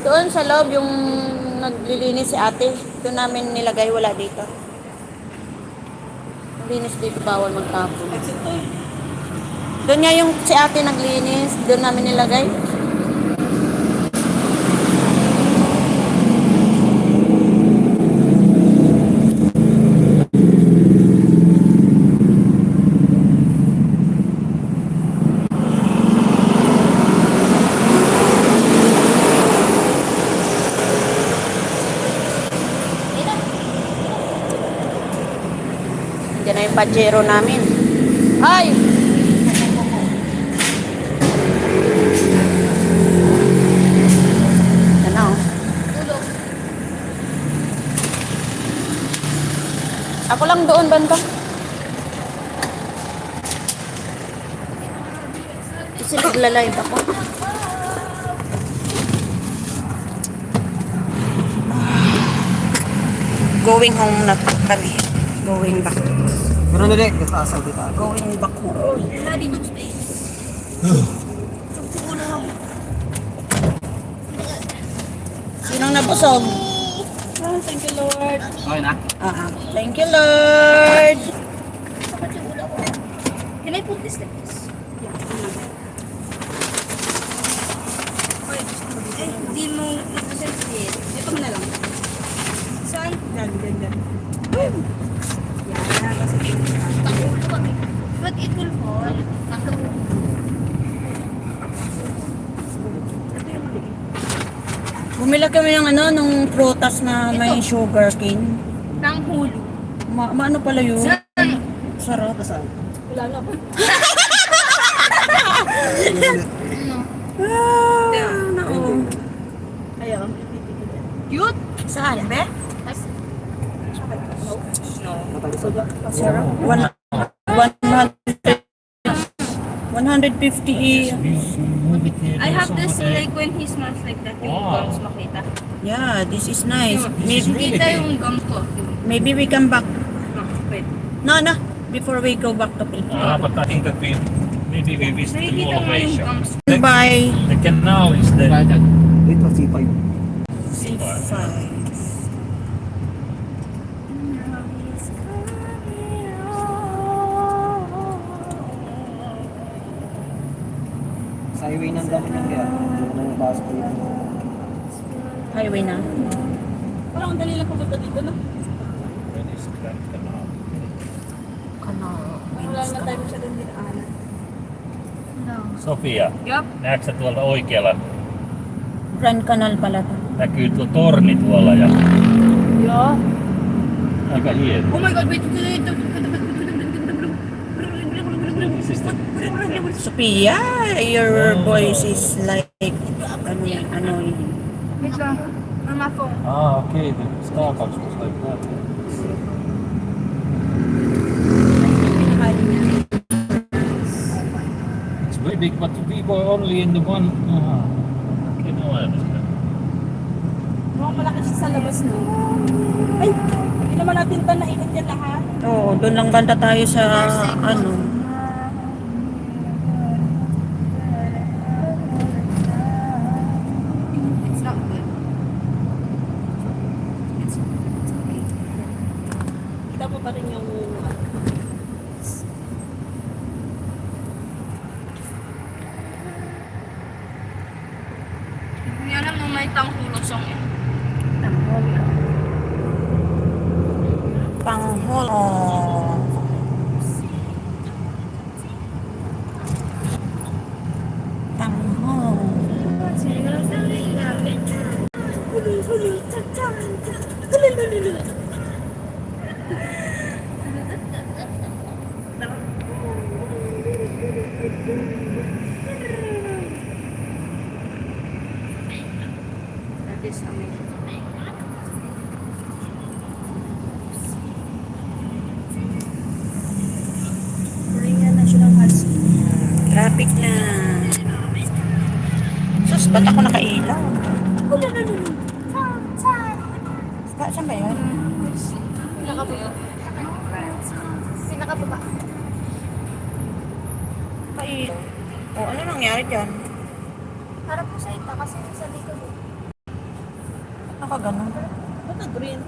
Doon sa loob yung naglilinis si ate. Doon namin nilagay, wala dito. Linis dito, bawal magtapon. Doon nga yung si ate naglinis, doon namin nilagay. Diyan na yung pajero namin. Ay! Yan o. Ako lang doon, banda. Kasi nagla-live ako. Going home na kami. Going back. Pero nila, kasasal dito. Going back home. Wala din yung space. Sinong nabusog? Oh, thank you, Lord. Okay na? Thank you, Lord. Sapat yung ulo ko. Can I put this like this? Oy, hindi mo i-sensitive. Ito mo na lang. Saan? Yan. Yan, kasi takulo kami. But it will fall. Takulo. Bumila kami ng nung prutas na may sugar cane. Nang hulo. Maano pala yun? Saan? Sarap. Wala na ba? Oo. Ayaw. Cute. Saan, be? Sarap. 150. I have this like when he smells like that, yung gums makita. Yeah, this is nice. Kita yung gum ko. Maybe we come back. Wait. No. Before we go back to Philippines. But I think that maybe we visit the Nakikita mall mo yung operation. gums. Bye. The canal is the Dito, C5. C5. Sa highway ng dami ng kaya. Hindi na yung bus ko yun. Highway na. Parang ang dali lang pumunta dito, no? Venice Grand Canal. Canal. Wala na tayo siya doon dinaanan. No. Sofia, Yup. näetkö tuolta oikealla? Grand Canal pala to. Näkyy tuo torni tuolla ja Yeah. aika hieno. Oh my god, wait. This is the Sophia, your voice is like annoying. Wait lang. On my phone. okay, the Starbucks was like that. It's very big, but we were only in the one. Okay, now I understand. Mukhang malaki siya sa labas, no? Ay! Hindi naman natin ito naikot yan lahat. Oo, doon lang banda tayo sa It's not good. It's okay. Kita mo pa rin yung... Hindi alam nung may tangkulong song eh. Panghol. Oh. Panghol. That is amazing. Korean National Husky. Traffic na. Sus, ba't ako nakailaw? Saan ba yun? Pinakababa. Pinakababa. Kailaw. Oh, ano nangyari dyan? Harap mo sa ita kasi sa likod. Naka ganun. Ba't na green?